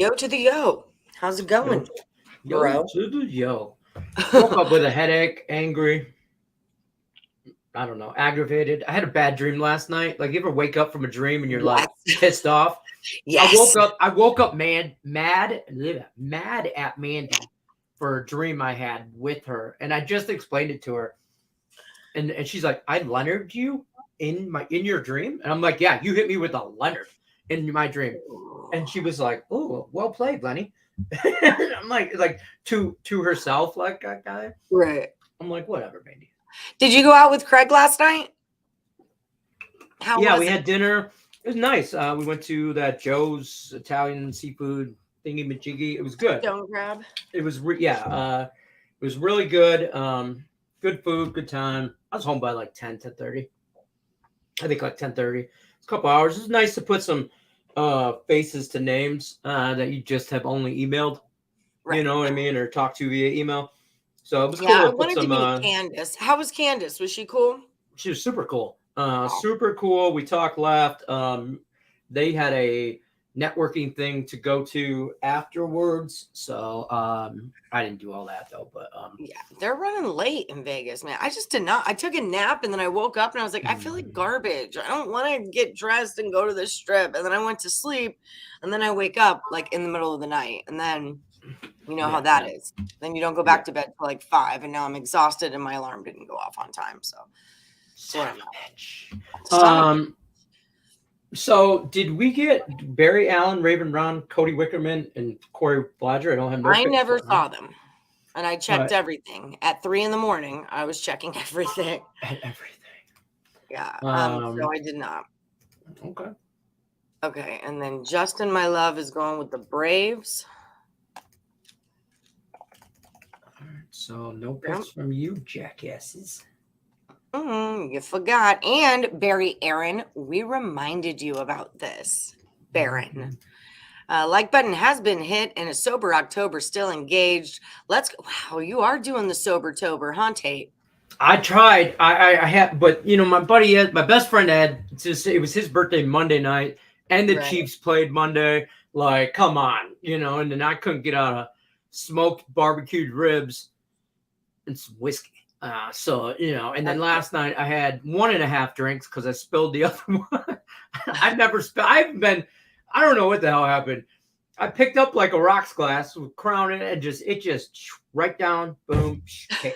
Yo to the yo. How's it going, bro? Yo. Woke up with a headache, angry. I don't know, aggravated. I had a bad dream last night. Like, you ever wake up from a dream and you're like pissed off? Yes. I woke up mad at Mandy for a dream I had with her, and I just explained it to her, and she's like, "I Leonard you in your dream," and I'm like, "Yeah, you hit me with a Leonard in my dream," and she was like, "Oh, well played, Lenny." I'm like to herself, like that guy, Right. I'm like, whatever, Mandy. Did you go out with Craig last night? We had dinner. It was nice. We went to that Joe's Italian seafood thingy majiggy. It was good. Stone crab. It was it was really good. Good food, good time. I was home by like 10:30. I think like 10:30. It's a couple hours. It's nice to put some faces to names that you just have only emailed. Right. You know what I mean? Or talked to via email. So it was cool. I wanted to meet Candace. How was Candace? Was she cool? She was super cool. Super cool. We talked left. They had a networking thing to go to afterwards. So I didn't do all that though. But yeah, they're running late in Vegas, man. I just did not. I took a nap and then I woke up and I was like, I feel like garbage. I don't want to get dressed and go to the strip. And then I went to sleep and then I wake up like in the middle of the night. And then you know how that is. Then you don't go back to bed till like 5. And now I'm exhausted and my alarm didn't go off on time. So. So did we get Barry Allen, Raven Brown, Cody Wickerman, and Corey Blodger? I never saw them, and I checked everything at 3 a.m. I was checking everything. Yeah. So I did not. Okay, and then Justin, my love, is going with the Braves. All right, so no picks from you, jackasses. You forgot. And Barry Aaron, we reminded you about this. Baron. Like button has been hit and a sober October still engaged. Let's go. Wow, you are doing the sober-tober, huh, Tate? I tried. I had, but you know, my buddy Ed, my best friend Ed, it was his birthday Monday night, and the Chiefs played Monday. Like, come on, you know, and then I couldn't get out of smoked barbecued ribs and some whiskey. So, you know, and then last night I had 1.5 drinks because I spilled the other one. I don't know what the hell happened. I picked up like a rocks glass with Crown in it and it just right down, boom,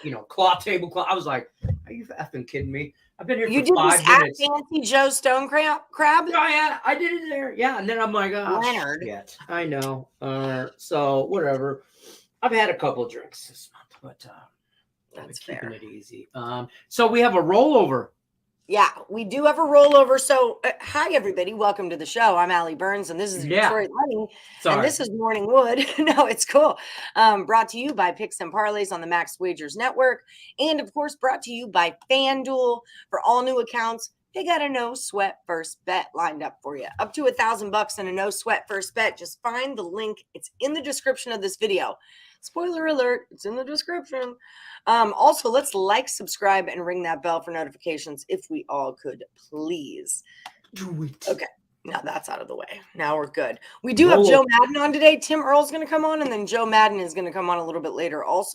you know, tablecloth. I was like, are you effing kidding me? I've been here for 5 minutes. You did this at Fancy Joe Stone Crab? Oh, yeah, I did it there. Yeah, and then I'm like, oh, Leonard. Shit. I know. So, whatever. I've had a couple of drinks this month, but... That's keeping fair. It easy. So we have a rollover. Yeah, we do have a rollover. So, hi, everybody. Welcome to the show. I'm Allie Burns, and this is Detroit Lenny. And this is Morning Wood. No, it's cool. Brought to you by Picks and Parlays on the Max Wagers Network. And, of course, brought to you by FanDuel. For all new accounts, they got a no-sweat first bet lined up for you. Up to $1,000 and a no-sweat first bet. Just find the link. It's in the description of this video. Spoiler alert, it's in the description. Also, let's like, subscribe, and ring that bell for notifications if we all could, please. Do it. Okay, now that's out of the way. Now we're good. We do have Joe Madden on today. Tim Earle's going to come on, and then Joe Madden is going to come on a little bit later also.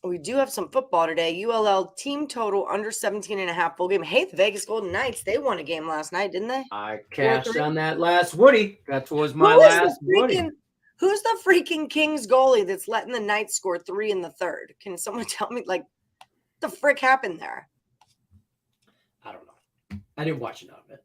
We do have some football today. ULL team total under 17.5 full game. Hey, the Vegas Golden Knights, they won a game last night, didn't they? I cashed on that last Woody. That was my last Woody. Who's the freaking Kings goalie that's letting the Knights score 3 in the third? Can someone tell me, like, what the frick happened there? I don't know. I didn't watch enough of it.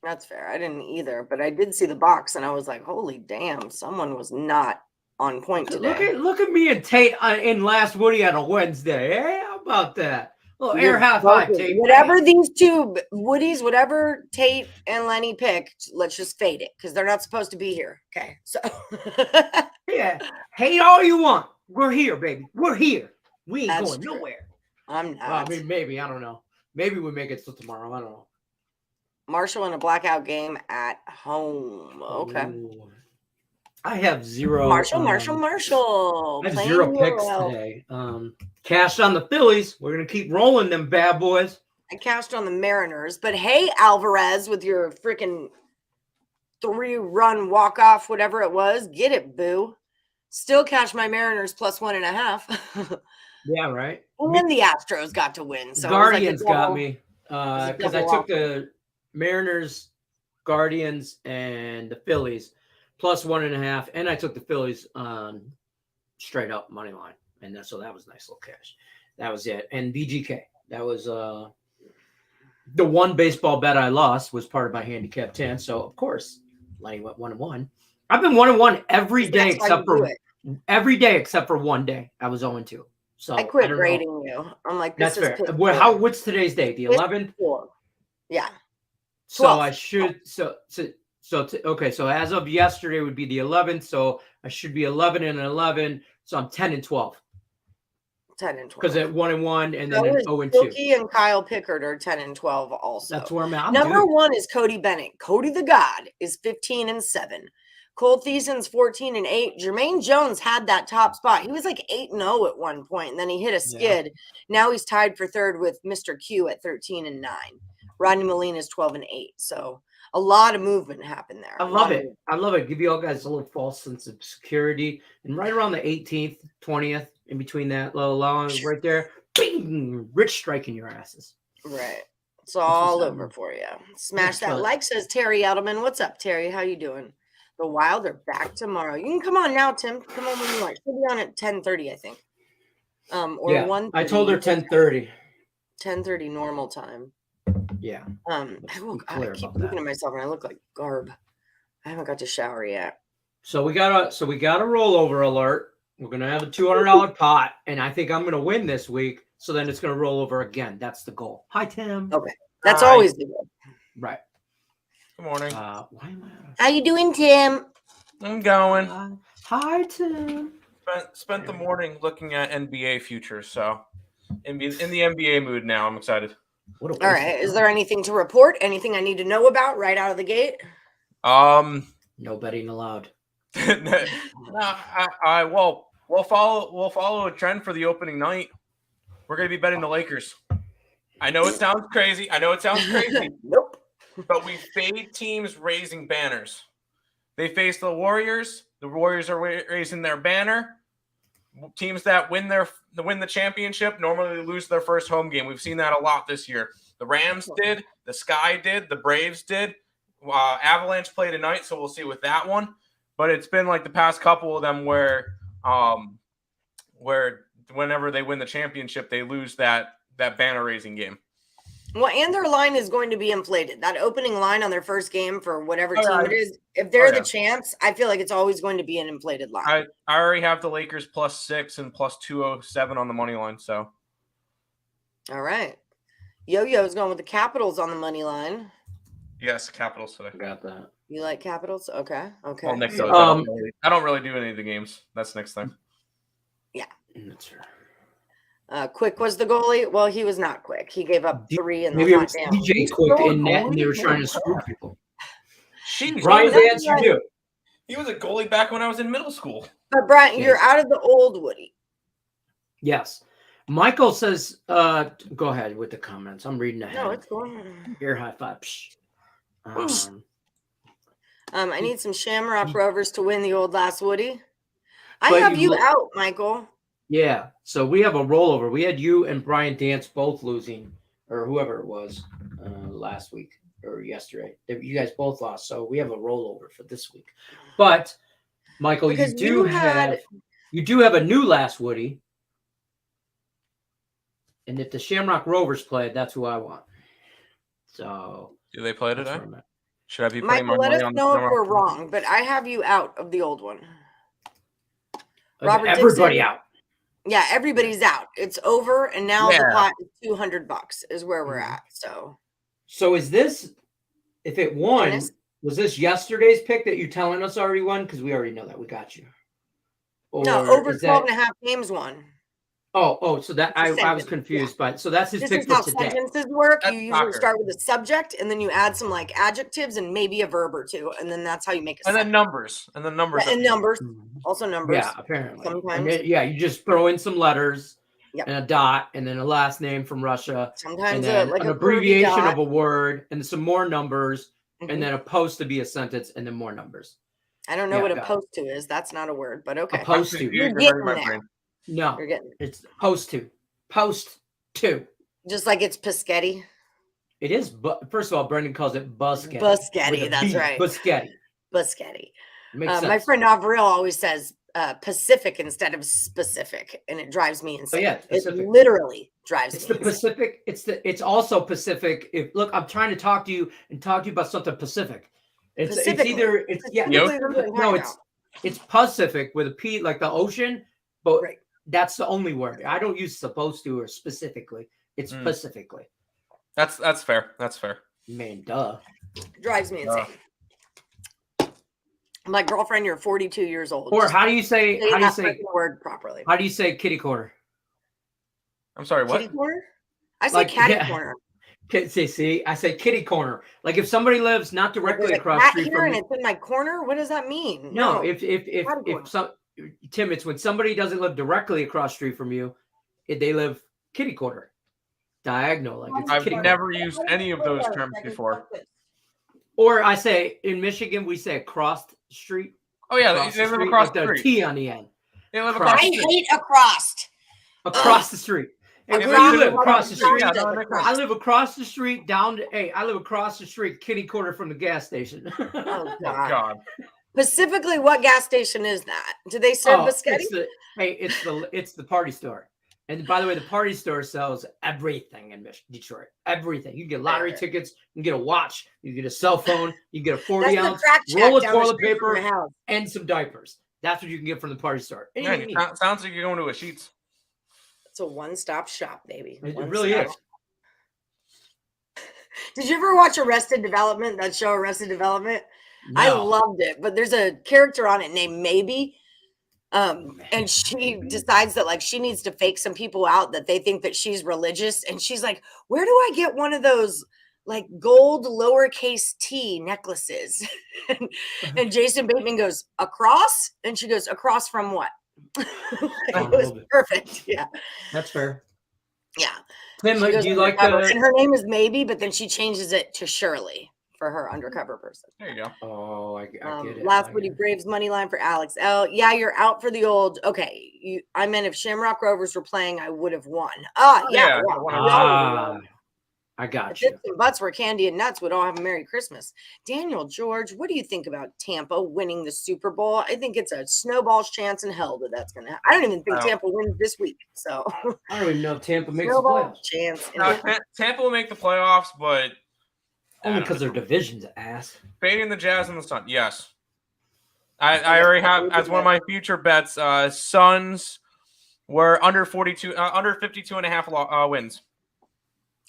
That's fair. I didn't either, but I did see the box, and I was like, holy damn, someone was not on point today. Look at me and Tate in last Woody on a Wednesday. Hey, how about that? Well, air half high, Tate. Whatever these two Woodies, whatever Tate and Lenny pick, let's just fade it because they're not supposed to be here. Okay, so yeah, hate all you want. We're here, baby. We're here. We ain't going nowhere. I'm not. Well, I mean, maybe I don't know. Maybe we make it till tomorrow. I don't know. Marshall in a blackout game at home. Okay. Ooh. I have zero. Marshall. I have 0 picks today. Cashed on the Phillies. We're gonna keep rolling them bad boys. I cashed on the Mariners, but hey, Alvarez, with your freaking 3-run walk-off, whatever it was. Get it, boo. Still cash my Mariners plus 1.5. Yeah, right. And the Astros got to win. So Guardians got me because I took the Mariners, Guardians, and the Phillies plus 1.5, and I took the Phillies straight up money line, and so that was nice little cash. That was it. And VGK, that was the one baseball bet I lost was part of my handicap 10. So of course, Lenny went 1-1. I've been 1-1 every day except for 1 day. I was 0-2. So I quit grading you. I'm like, this that's fair. What's today's date? The 11th? Yeah. 12th. So I should okay. So as of yesterday would be the 11th. So I should be 11-11. So I'm 10-12. 10-12. Because at 1-1 and then 0-2. Silky and Kyle Pickard are 10-12 also. That's where I'm at. Number 1 is Cody Bennett. Cody the God is 15-7. Cole Thiessen's 14-8. Jermaine Jones had that top spot. He was like 8-0 at one point, and then he hit a skid. Yeah. Now he's tied for third with Mr. Q at 13-9. Rodney Molina is 12-8. So a lot of movement happened there. I love it. I love it. Give you all guys a little false sense of security. And right around the 18th, 20th, in between that little long right there, bing, Rich striking your asses. Right. It's all over for you. Smash that like, says Terry Edelman. What's up, Terry? How you doing? The Wild are back tomorrow. You can come on now, Tim. Come on when you like. She'll be on at 10:30, I think. Or 1:30. I told her 10:30. 10:30 normal time. Yeah. I keep looking at myself and I look like garb. I haven't got to shower yet. So we got a rollover alert. We're gonna have a $200 pot, and I think I'm gonna win this week. So then it's gonna roll over again. That's the goal. Hi, Tim. Okay, that's always the goal. Right. Good morning. Why am I? How you doing, Tim? I'm going. Hi, Tim. Spent the morning looking at NBA futures, so in the NBA mood now. I'm excited. All right. Is there anything to report? Anything I need to know about right out of the gate? No betting allowed. We'll follow a trend for the opening night. We're gonna be betting the Lakers. I know it sounds crazy. Nope. But we fade teams raising banners. They face the Warriors. The Warriors are raising their banner. Teams that win the championship normally lose their first home game. We've seen that a lot this year. The Rams did. The Sky did. The Braves did. Avalanche play tonight, so we'll see with that one. But it's been like the past couple of them where whenever they win the championship, they lose that banner raising game. Well, and their line is going to be inflated. That opening line on their first game for whatever team it is, if they're the champs, I feel like it's always going to be an inflated line. I already have the Lakers +6 and +207 on the money line. So, all right, Yo-Yo's going with the Capitals on the money line. Yes, Capitals today. Got that. You like Capitals? Okay. Well, next time, I don't really do any of the games. That's next time. Yeah. That's right. Quick was the goalie. Well, he was not quick. He gave up 3 in the maybe it hot was down. DJ quick in net, and they were trying to screw people. Brian's answer too. He was a goalie back when I was in middle school. But Brian, you're out of the old Woody. Yes. Michael says, go ahead with the comments. I'm reading ahead. No, it's going. Air high five. I need some Shamrock Rovers to win the old last Woody. I have you out, Michael. Yeah, so we have a rollover. We had you and Brian Dance both losing, or whoever it was, last week or yesterday. You guys both lost, so we have a rollover for this week. But Michael, because you do have a new last Woody, and if the Shamrock Rovers play, that's who I want. So do they play today? Should I be playing Michael? Let us know if we're wrong, but I have you out of the old one. Robert everybody Dixon, out. Yeah, everybody's out. It's over, and now the pot is $200 is where we're at. So is this? If it won, was this yesterday's pick that you're telling us already won? Because we already know that we got you. Or no, over 12.5 games won. Oh, so that I was confused by. So that's his pick for today. This is how sentences work. You usually start with a subject, and then you add some like adjectives and maybe a verb or two, and then that's how you make a sentence. Then numbers. And numbers. Also numbers. Yeah, apparently. Sometimes. Then, you just throw in some letters and a dot, and then a last name from Russia. Sometimes and then an abbreviation of a word, and some more numbers, and then opposed to be a sentence, and then more numbers. I don't know what opposed to is. That's not a word, but okay. Opposed to. You're getting there. No, you're getting. It's opposed to. Post to. Just like it's Paschetti. It is, but first of all, Brendan calls it Buschetti. Buschetti, that's right. Buschetti. My friend Avril always says Pacific instead of specific, and it drives me insane. Oh, yeah, it literally drives me insane. Pacific. It's also Pacific. Look, I'm trying to talk to you about something Pacific. It's either it's Pacific with a P, like the ocean, but that's the only word. I don't use supposed to or specifically. It's specifically. That's fair. That's fair. Man, duh. Drives me insane. My girlfriend, you're 42 years old. Or how do you say the word properly? How do you say kitty corner? I'm sorry, what? Kitty corner? I say catty corner. See, I say kitty corner. Like if somebody lives not directly across the street from me, and it's in my corner. What does that mean? No, if Tim, it's when somebody doesn't live directly across the street from you, they live kitty corner, diagonal. Like it's I've never used any of those terms before. Or I say in Michigan we say across the street. Oh yeah, they live across the street. The T on the end. They live across. I hate across. Across the street. Hey, you live across the street. I live across the street I live across the street, kitty corner from the gas station. Oh God. Specifically, what gas station is that? Do they serve Buschetti? It's the party store. And by the way, the party store sells everything in Detroit. Everything. You can get lottery tickets, you can get a watch, you can get a cell phone, you can get a 40-ounce roll of toilet paper and some diapers. That's what you can get from the party store. Sounds like you're going to a Sheetz. It's a one-stop shop, baby. It really is. Did you ever watch Arrested Development? That show, Arrested Development? No. I loved it. But there's a character on it named Maybe. And she decides that like she needs to fake some people out that they think that she's religious. And she's like, where do I get one of those like gold lowercase t necklaces? and Jason Bateman goes, across? And she goes, across from what? It was perfect. Yeah, that's fair. Yeah. Tim, do you like that? And her name is Maybe, but then she changes it to Shirley for her undercover person. There you go. Oh, I get it. Last Woody Braves money line for Alex L. Yeah, you're out for the old. Okay, I meant if Shamrock Rovers were playing, I would have won. Yeah. I got you. If and butts were candy and nuts, would all have a Merry Christmas. Daniel George, what do you think about Tampa winning the Super Bowl? I think it's a snowball's chance in hell that's going to happen. I don't even think Tampa wins this week. So I don't even know if Tampa makes the playoffs. Tampa will make the playoffs, but only because their division's ass. Fading the Jazz and the Suns. Yes, I already have as one of my future bets. Suns were under 52 and a half wins.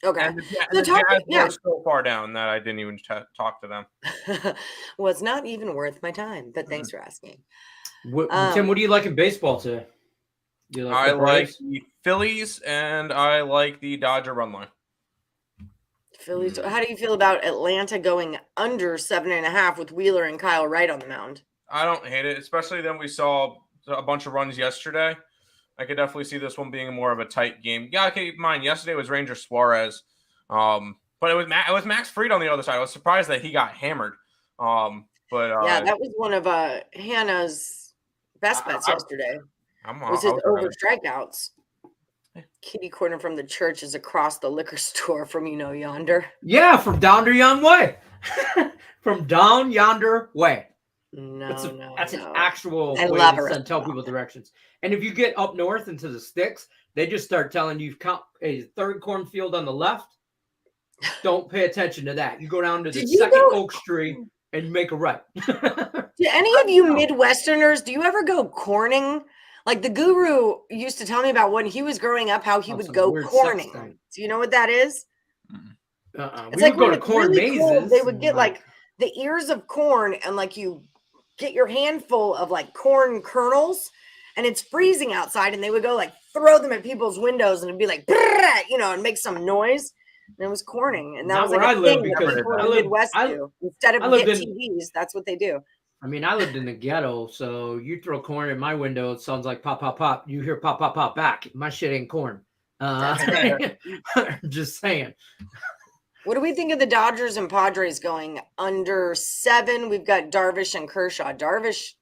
Okay. And the Jazz were so far down that I didn't even talk to them. Well, it's not even worth my time, but thanks for asking. Tim, what do you like in baseball today? I like the Phillies and I like the Dodger run line. Phillies. How do you feel about Atlanta going under 7.5 with Wheeler and Kyle Wright on the mound? I don't hate it, especially then we saw a bunch of runs yesterday. I could definitely see this one being more of a tight game. Yeah, keep in mind, yesterday was Ranger Suarez, but it was Max Fried on the other side. I was surprised that he got hammered. That was one of Hannah's best bets yesterday. Was his over strikeouts. Kitty corner from the church is across the liquor store from yonder. Yeah, from down yon way. From down yonder way. That's an actual way to tell people directions. And if you get up north into the sticks, they just start telling you count a third cornfield on the left. Don't pay attention to that. You go down to the second oak tree and make a right. Do any of you Midwesterners, do you ever go corning? Like the guru used to tell me about when he was growing up, how he would go corning. Do you know what that is? It's we would go to corn mazes. Cold, they would get like the ears of corn and like you get your handful of like corn kernels and it's freezing outside and they would go like throw them at people's windows and it'd be like, and make some noise. And it was corning. And that was like a thing that people in the Midwest do. Instead of TVs, that's what they do. I mean, I lived in the ghetto, so you throw corn at my window, it sounds like pop, pop, pop. You hear pop, pop, pop back. My shit ain't corn. Just saying. What do we think of the Dodgers and Padres going under 7? We've got Darvish and Kershaw. Darvish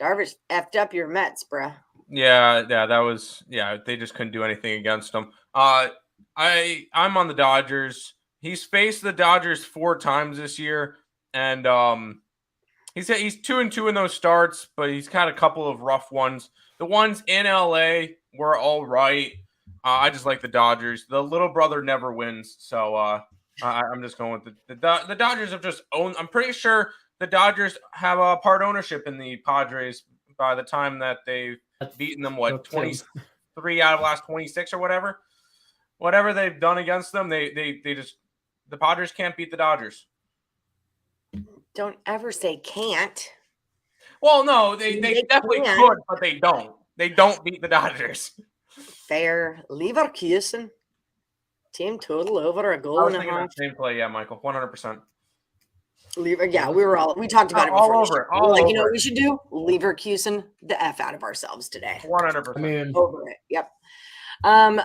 effed up your Mets, bruh. Yeah, that was they just couldn't do anything against them. I'm on the Dodgers. He's faced the Dodgers 4 times this year, and he's 2-2 in those starts, but he's had a couple of rough ones. The ones in LA were all right. I just like the Dodgers. The little brother never wins, so I'm just going with the Dodgers have just owned. I'm pretty sure the Dodgers have a part ownership in the Padres by the time that they've beaten them, 23 out of the last 26 or whatever they've done against them. They just, the Padres can't beat the Dodgers. Don't ever say can't. Well, no, they definitely could, but they don't. They don't beat the Dodgers. Fair. Leverkusen. Team total over a goal and a half. Same play, yeah, Michael, 100%. Yeah, we talked about it before. All over it. You know what we should do? Leverkusen the F out of ourselves today. 100%. Over it. Yep.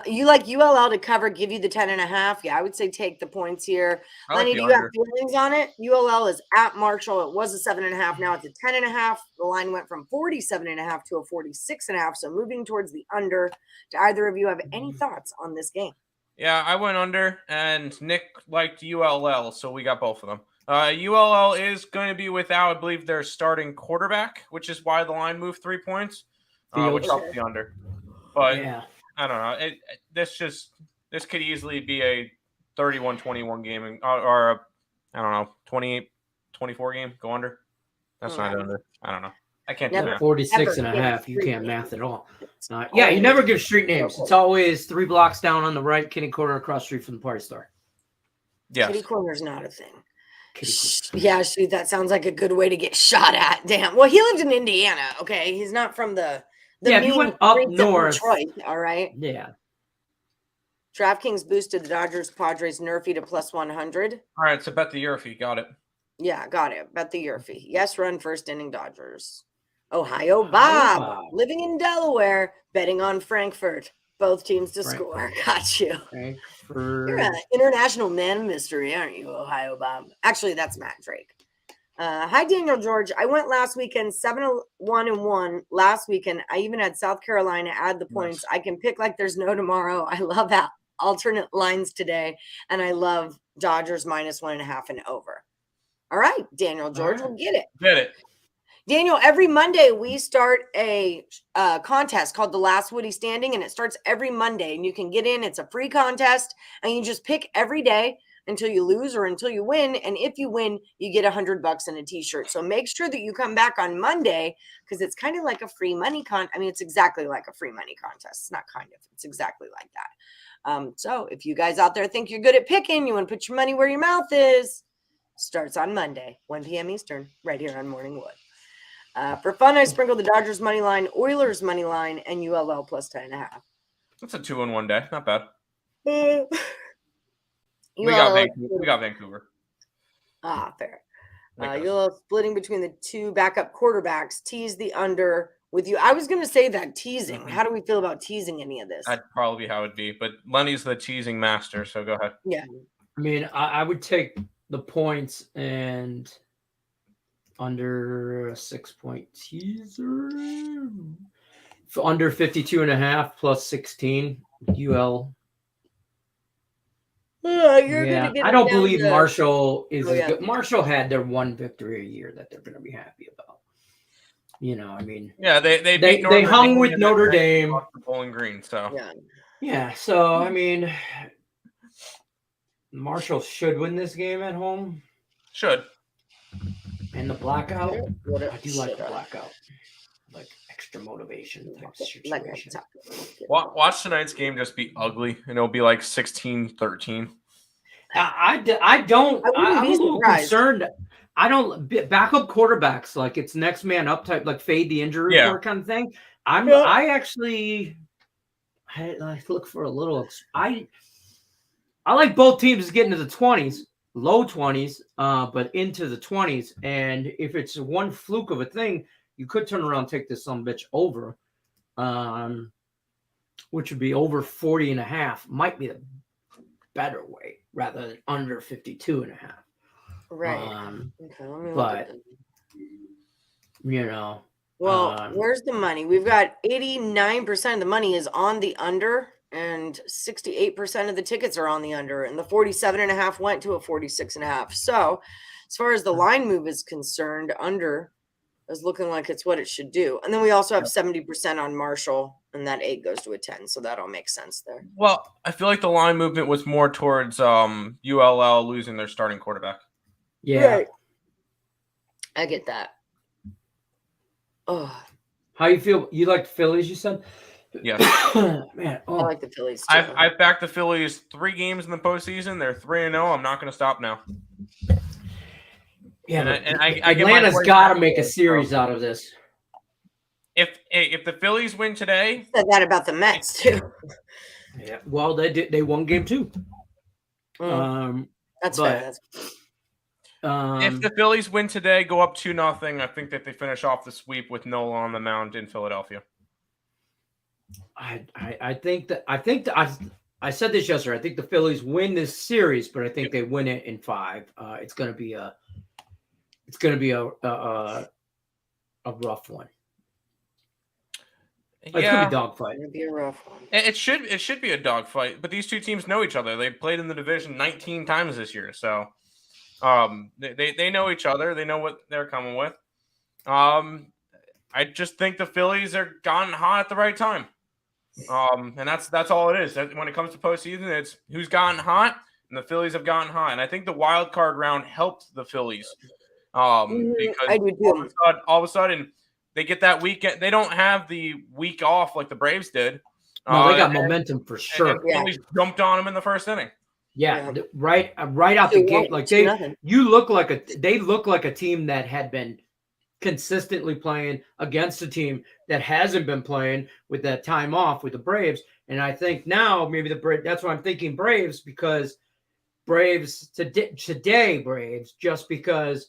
You like ULL to cover, give you the 10.5. Yeah, I would say take the points here. Lenny, do you have feelings on it? ULL is at Marshall. It was a 7.5. Now it's a 10.5. The line went from 47.5 to a 46.5. So moving towards the under. Do either of you have any thoughts on this game? Yeah, I went under, and Nick liked ULL, so we got both of them. ULL is going to be without, I believe, their starting quarterback, which is why the line moved 3 points, which helped the under. But yeah. I don't know. This could easily be a 31-21 game, or a, I don't know, 28-24 game. Go under. That's not under. I don't know. I can't do that. 46.5. You can't math at all. It's not. Yeah, you never give street names. It's always 3 blocks down on the right, kitty corner across the street from the party store. Yeah, kitty corner is not a thing. Yeah, shoot, that sounds like a good way to get shot at. Damn. Well, he lived in Indiana. Okay, he's not from the he went up north. Detroit, all right. Yeah. DraftKings boosted the Dodgers Padres Nerfy to +100. All right, so bet the Nerfy. Got it. Yeah, got it. Bet the Nerfy. Yes, run first inning Dodgers. Ohio Bob, living in Delaware, betting on Frankfurt. Both teams to score. Got you. You're an international man of mystery, aren't you, Ohio Bob? Actually, that's Matt Drake. Hi, Daniel George. I went last weekend 7-1-1 last weekend. I even had South Carolina add the points. I can pick like there's no tomorrow. I love alternate lines today, and I love Dodgers -1.5 and over. All right, Daniel George, we'll get it. Get it. Daniel, every Monday we start a contest called The Last Woody Standing, and it starts every Monday, and you can get in. It's a free contest, and you just pick every day until you lose or until you win. And if you win, you get $100 in a t-shirt. So make sure that you come back on Monday, because it's kind of like a free money it's exactly like a free money contest. It's not kind of, it's exactly like that. So if you guys out there think you're good at picking, you want to put your money where your mouth is, starts on Monday, 1 p.m. Eastern, right here on Morning Wood. For fun, I sprinkled the Dodgers money line, Oilers money line, and ULL +10.5. That's a 2-in-1 day. Not bad. We got Vancouver. Fair. ULL splitting between the two backup quarterbacks. Tease the under with you. I was going to say that teasing. Mm-hmm. How do we feel about teasing any of this? That'd probably be how it'd be. But Lenny's the teasing master, so go ahead. Yeah. I mean, I would take the points and under a 6-point teaser. Under 52.5 +16 UL. I don't believe Marshall is good. Marshall had their one victory a year that they're going to be happy about. You know, I mean, yeah, they hung with Notre Dame, Bowling Green. So yeah. So I mean, Marshall should win this game at home. Should. And the blackout, I do like the blackout, like extra motivation type situation. Watch tonight's game just be ugly, and it'll be like 16-13. I'm a little concerned. I don't backup quarterbacks like it's next man up type, like fade the injury report kind of thing. I look for a little. I like both teams getting to the 20s. Low 20s, but into the 20s. And if it's one fluke of a thing, you could turn around and take this some bitch over, which would be over 40.5. Might be the better way. rather than under 52.5. Right. Okay, let me look but at them. Well, where's the money? We've got 89% of the money is on the under, and 68% of the tickets are on the under, and the 47.5 went to a 46.5. So as far as the line move is concerned, under is looking like it's what it should do. And then we also have 70% on Marshall, and that 8 goes to a 10. So that all makes sense there. Well, I feel like the line movement was more towards ULL losing their starting quarterback. Yeah. Right. I get that. Oh. How you feel? You like the Phillies, you said? Yes. Man, I like the Phillies too. I've backed the Phillies 3 games in the postseason. They're 3-0. I'm not going to stop now. Yeah, Atlanta's got to make a series out of this. If the Phillies win today, I said that about the Mets too. Yeah, well, they won game 2. That's fair. If the Phillies win today, go up 2-0. I think that they finish off the sweep with Nola on the mound in Philadelphia. I said this yesterday. I think the Phillies win this series, but I think they win it in 5. It's going to be a rough one. It's going to be a dogfight. It's going to be a rough one. It should be a dogfight, but these two teams know each other. They played in the division 19 times this year, so they know each other. They know what they're coming with. I just think the Phillies are gotten hot at the right time. And that's all it is. When it comes to postseason, it's who's gotten hot, and the Phillies have gotten hot. And I think the wild card round helped the Phillies. Because all of a sudden they get that weekend. They don't have the week off like the Braves did. No, they got momentum for sure. And the Phillies jumped on them in the first inning. Yeah. Right out the gate. Like they look like a team that had been consistently playing against a team that hasn't been playing with that time off with the Braves. And I think now maybe that's why I'm thinking Braves, because Braves today, just because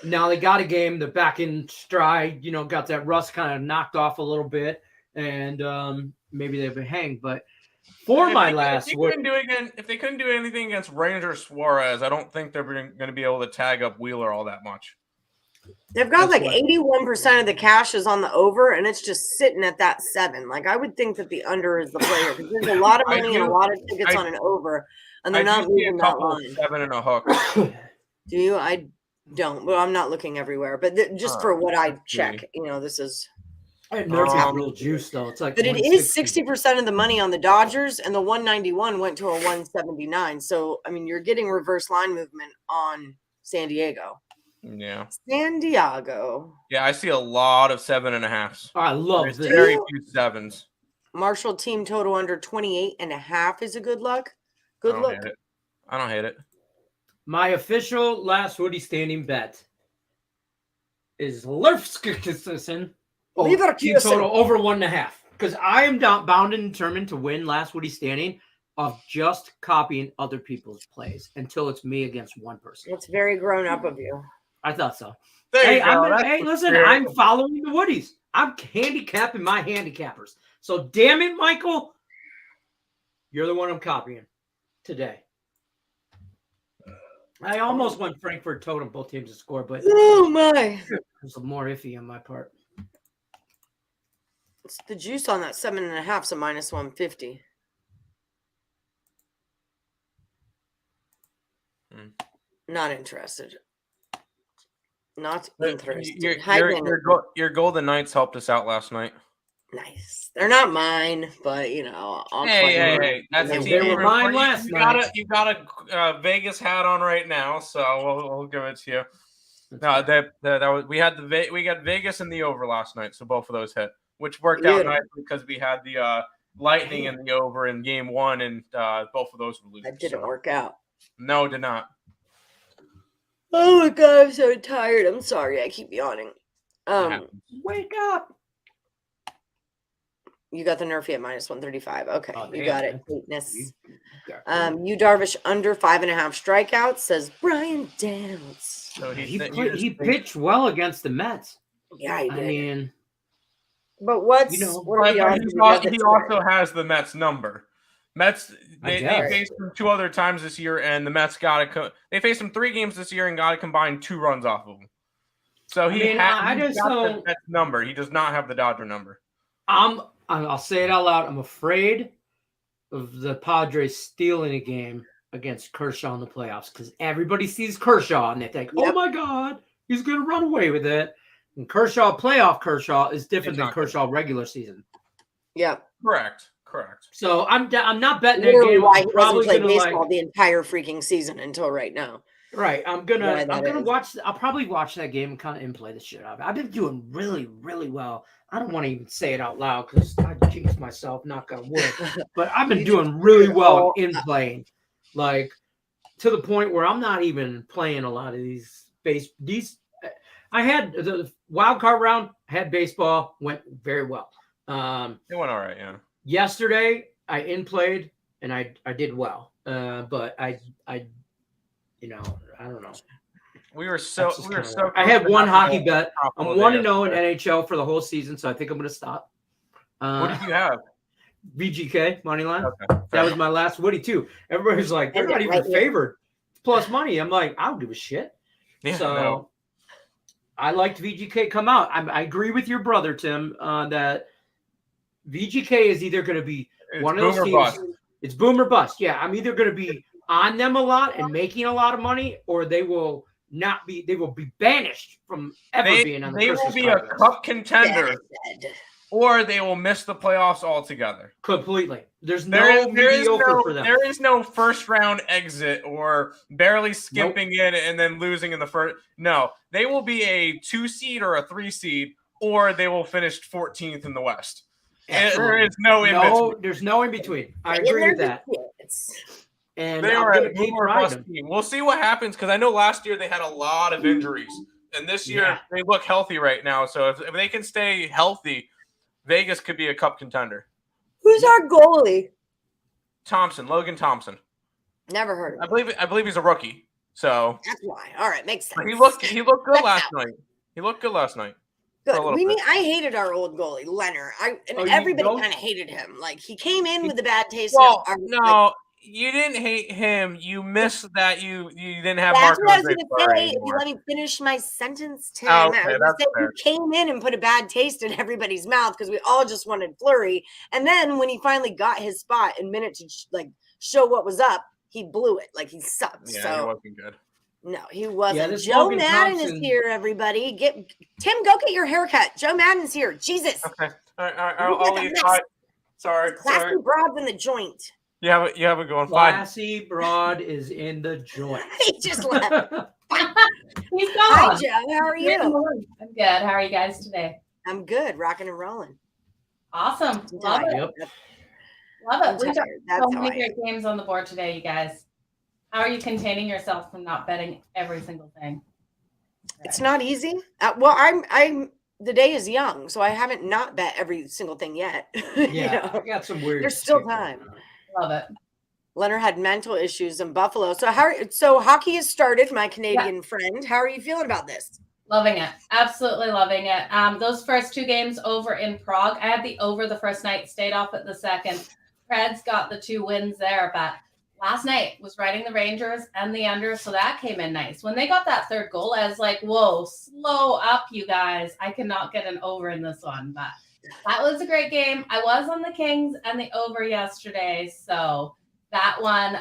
now they got a game, they're back in stride, got that rust kind of knocked off a little bit, and maybe they've been hanged. But if they couldn't do anything against Ranger Suarez, I don't think they're going to be able to tag up Wheeler all that much. They've got 81% of the cash is on the over, and it's just sitting at that 7. Like, I would think that the under is the player, because there's a lot of money and a lot of tickets on an over, and they're not moving that line. 7 and a hook. Do you? I don't. Well, I'm not looking everywhere, but just for what I check, this is. There's not real juice though. It's like, but it is 60% of the money on the Dodgers, and the 191 went to a 179. So I mean, you're getting reverse line movement on San Diego. Yeah. San Diego. Yeah, I see a lot of 7.5s. I love this. Very few 7s. Marshall team total under 28.5 is a good luck. Good look. I don't hate it. My official last Woody standing bet is Leverkusen. Team total over 1.5. Because I am bound and determined to win last Woody standing of just copying other people's plays until it's me against one person. It's very grown up of you. I thought so. Listen, I'm following the Woodies. I'm handicapping my handicappers. So damn it, Michael, you're the one I'm copying today. I almost went Frankfurt totem, both teams to score, but oh my, there's more iffy on my part. It's the juice on that 7.5, so minus 150. Not interested. Not interested. Your Golden Knights helped us out last night. Nice. They're not mine, but I'll hey. That's the team. They were mine last night. You got a Vegas hat on right now, so we'll give it to you. No, we got Vegas and the over last night, so both of those hit, which worked out nicely because we had the Lightning and the over in game 1, and both of those were losing. That didn't work out. No, it did not. Oh my god, I'm so tired. I'm sorry, I keep yawning. Wake up. You got the Nerfy at minus 135. Okay, you got it. Weakness. You Darvish under 5.5 strikeouts, says Brian Downs. So he pitched well against the Mets. Yeah, he did. I mean, but what he also has the Mets number. Mets, they faced them 2 other times this year, and the Mets they faced them 3 games this year and got to combine 2 runs off of them. So he's got the Mets number. He does not have the Dodger number. I'll say it out loud. I'm afraid of the Padres stealing a game against Kershaw in the playoffs because everybody sees Kershaw and they think, oh my God, he's going to run away with it. And playoff Kershaw is different than Kershaw regular season. Yeah. Correct. So I'm not betting that game. Why he probably played baseball the entire freaking season until right now. Right. I'm gonna watch. I'll probably watch that game and kind of play the shit out of it. I've been doing really, really well. I don't want to even say it out loud because I jinx myself, knock on wood. But I've been doing really well in playing, like to the point where I'm not even playing a lot of these. I had the wild card round. Had baseball, went very well. It went all right. Yeah. Yesterday, I played and I did well, but I don't know. We were so. I had one hockey bet. I'm 1-0 in NHL for the whole season, so I think I'm going to stop. What did you have? VGK money line. Okay, that was my last Woody too. Everybody's like, they're not even favored. It's plus money. I'm like, I don't give a shit. Yeah, I liked VGK come out. I agree with your brother Tim that VGK is either going to be one of those teams. Bust. It's boom or bust. Yeah, I'm either going to be on them a lot and making a lot of money, or they will not be. They will be banished from being on the Christmas They will be a cup contender, or they will miss the playoffs altogether. Completely. There is no first round exit or barely skipping it and then losing in the first. No, they will be a 2 seed or a 3 seed, or they will finish 14th in the West. There is no in between. There's no in between. I agree with that. And they are a boomer bust team. We'll see what happens because I know last year they had a lot of injuries, and this year they look healthy right now. So if they can stay healthy, Vegas could be a cup contender. Who's our goalie? Logan Thompson. Never heard of him. I believe he's a rookie. So that's why. All right, makes sense. He looked good last night. He looked good last night. Good. I hated our old goalie, Lenny. Everybody kind of hated him. Like he came in with a bad taste. You didn't hate him. You missed that you didn't have. That's what I was going to say. If you let me finish my sentence, Tim. You came in and put a bad taste in everybody's mouth because we all just wanted Fleury. And then when he finally got his spot and minute to show what was up, he blew it. Like he sucked. Yeah, he wasn't good. No, he wasn't. Joe Madden is here, everybody. Tim, go get your haircut. Joe Madden's here. Jesus. Okay. All right. I'll leave. Sorry. Classy broad in the joint. You have it going. Classy broad is in the joint. He just left. He's gone. Hi, Joe. How are you? I'm good. How are you guys today? I'm good. Rocking and rolling. Awesome. Love it. Love it. We've got so many great games on the board today, you guys. How are you containing yourself from not betting every single thing? It's not easy. I'm the day is young, so I haven't not bet every single thing yet. Yeah, I got some weird. There's still time. Love it. Leonard had mental issues in Buffalo. So hockey has started, my Canadian friend. How are you feeling about this? Loving it. Absolutely loving it. Those first 2 games over in Prague. I had the over the first night, stayed off at the second. Preds got the 2 wins there, but last night was riding the Rangers and the under, so that came in nice. When they got that 3rd goal, I was like, whoa, slow up, you guys. I cannot get an over in this one, but that was a great game. I was on the Kings and the over yesterday, so that one,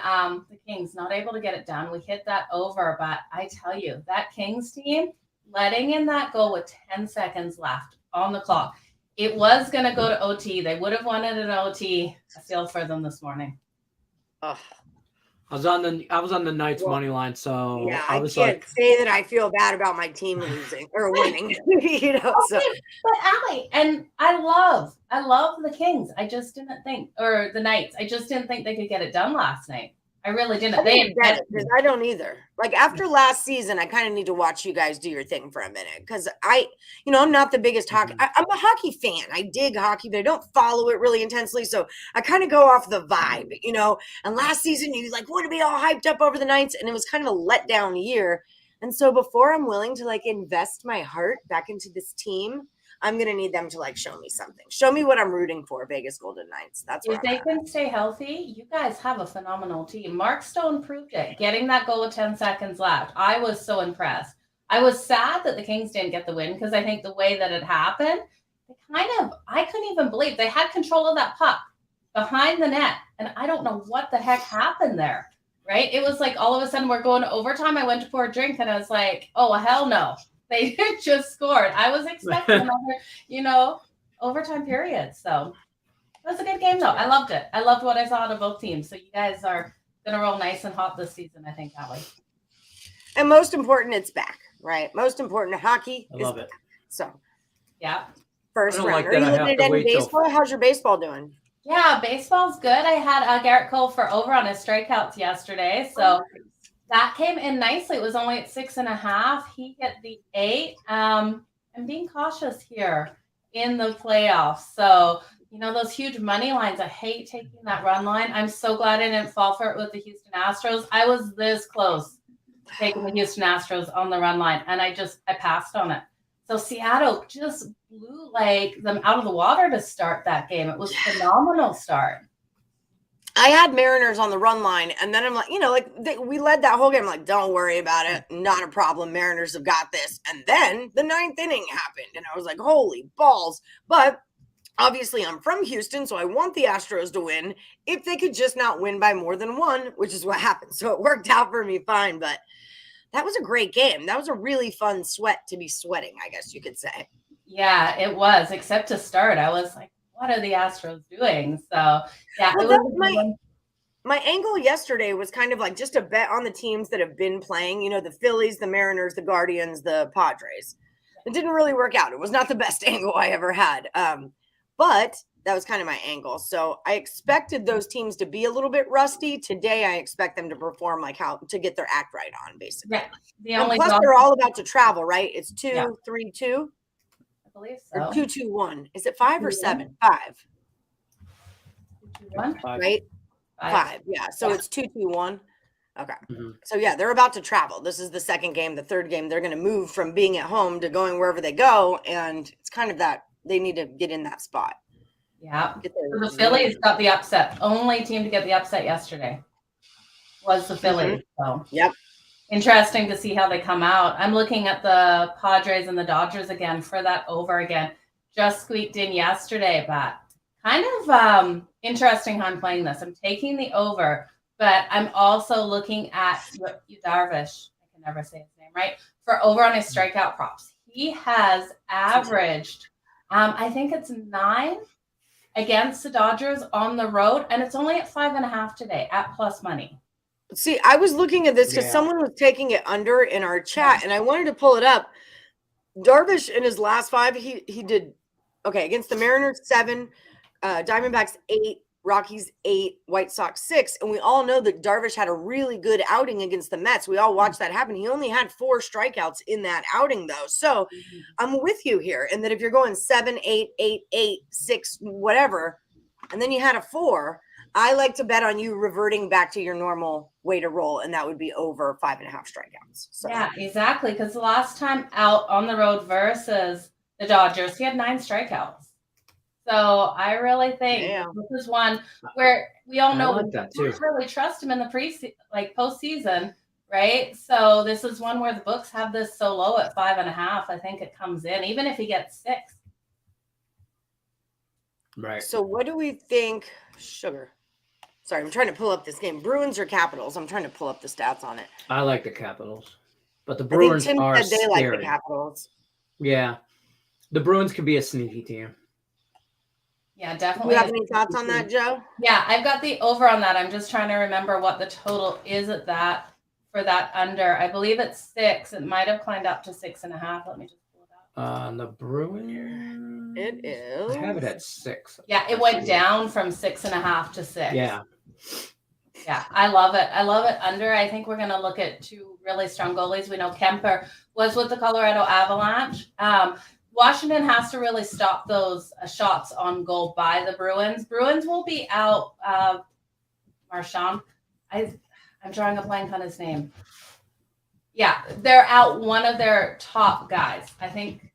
the Kings not able to get it done. We hit that over, but I tell you, that Kings team letting in that goal with 10 seconds left on the clock. It was going to go to OT. They would have won it in OT. I feel for them this morning. Oh. I was on the Knights money line, so yeah, I can't say that I feel bad about my team losing or winning. So. But Allie, and I love the Kings. I just didn't think, or the Knights. I just didn't think they could get it done last night. I really didn't. I don't either. Like after last season, I kind of need to watch you guys do your thing for a minute because I'm not the biggest hockey. I'm a hockey fan. I dig hockey, but I don't follow it really intensely. So I kind of go off the vibe, And last season, you want to be all hyped up over the Knights, and it was kind of a letdown year. And so before I'm willing to invest my heart back into this team, I'm going to need them to like show me something. Show me what I'm rooting for, Vegas Golden Knights. That's if they can stay healthy. You guys have a phenomenal team. Mark Stone proved it, getting that goal with 10 seconds left. I was so impressed. I was sad that the Kings didn't get the win because I think the way that it happened, I couldn't even believe they had control of that puck behind the net. And I don't know what the heck happened there, right? It was like all of a sudden we're going to overtime. I went to pour a drink and I was like, oh, hell no. They just scored. I was expecting another, overtime period. So it was a good game, though. I loved it. I loved what I saw out of both teams. So you guys are going to roll nice and hot this season, I think, Allie. And most important, it's back, right? Most important, hockey I love it. So, yeah. First round. Are you looking at any baseball? How's your baseball doing? Yeah, baseball's good. I had Garrett Cole for over on his strikeouts yesterday. So that came in nicely. It was only at 6.5. He hit the 8. I'm being cautious here in the playoffs. So, those huge money lines, I hate taking that run line. I'm so glad I didn't fall for it with the Houston Astros. I was this close to taking the Houston Astros on the run line, and I passed on it. So Seattle just blew them out of the water to start that game. It was a phenomenal start. I had Mariners on the run line, and then I'm like, we led that whole game. I'm like, don't worry about it. Not a problem. Mariners have got this. And then the 9th inning happened, and I was like, holy balls. But obviously I'm from Houston, so I want the Astros to win if they could just not win by more than 1, which is what happened. So it worked out for me fine, but that was a great game. That was a really fun sweat to be sweating, I guess you could say. Yeah, it was, except to start. I was like, what are the Astros doing? So, yeah. My angle yesterday was kind of like just a bet on the teams that have been playing, the Phillies, the Mariners, the Guardians, the Padres. It didn't really work out. It was not the best angle I ever had. But that was kind of my angle. So I expected those teams to be a little bit rusty. Today, I expect them to perform to get their act right on, basically. Yeah. Plus, they're all about to travel, right? It's 2-3-2. I believe so. Or 2-2-1. Is it 5 or 7? 5. 2-1? Right? 5. Yeah. So it's 2-2-1. Okay. Mm-hmm. So yeah, they're about to travel. This is the second game. The third game, they're going to move from being at home to going wherever they go. And it's kind of that they need to get in that spot. Yeah. The Phillies got the upset. Only team to get the upset yesterday was the Phillies. Mm-hmm. So yep. Interesting to see how they come out. I'm looking at the Padres and the Dodgers again for that over again. Just squeaked in yesterday, but kind of interesting how I'm playing this. I'm taking the over, but I'm also looking at Darvish. I can never say his name right. For over on his strikeout props. He has averaged, I think it's 9 against the Dodgers on the road, and it's only at 5.5 today at plus money. See, I was looking at this because someone was taking it under in our chat, and I wanted to pull it up. Darvish in his last 5, he did okay against the Mariners 7, Diamondbacks 8, Rockies 8, White Sox 6, and we all know that Darvish had a really good outing against the Mets. We all watched that happen. He only had 4 strikeouts in that outing, though. So I'm with you here, and that if you're going 7, 8, 8, 8, 6, whatever, and then you had a 4. I like to bet on you reverting back to your normal way to roll, and that would be over 5.5 strikeouts. So. Yeah, exactly. Because the last time out on the road versus the Dodgers, he had 9 strikeouts. So I really think this is one where we all know we don't really trust him in the postseason, right? So this is one where the books have this so low at 5.5. I think it comes in, even if he gets 6. Right. So what do we think? Sugar. Sorry, I'm trying to pull up this game. Bruins or Capitals? I'm trying to pull up the stats on it. I like the Capitals, but the Bruins Tim are said they scary. like the Capitals. Yeah, the Bruins could be a sneaky team. Yeah, definitely. You have any thoughts on that, Joe? Yeah, I've got the over on that. I'm just trying to remember what the total is at that for that under. I believe it's 6. It might have climbed up to 6.5. Let me just pull it up. The Bruins. It is. I have it at 6. Yeah, it went down from 6.5 to 6. Yeah. Yeah, I love it. I love it under. I think we're going to look at 2 really strong goalies. We know Kemper was with the Colorado Avalanche. Washington has to really stop those shots on goal by the Bruins. Bruins will be out. Marchand. I'm drawing a blank on his name. Yeah, they're out one of their top guys. I think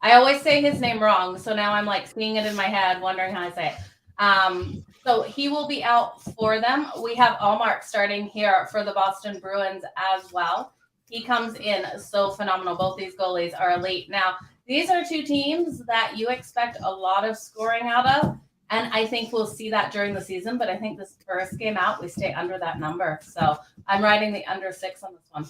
I always say his name wrong, so now I'm like seeing it in my head, wondering how I say it. So he will be out for them. We have Allmark starting here for the Boston Bruins as well. He comes in so phenomenal. Both these goalies are elite. Now, these are two teams that you expect a lot of scoring out of, and I think we'll see that during the season, but I think this first game out, we stay under that number. So I'm riding the under 6 on this one.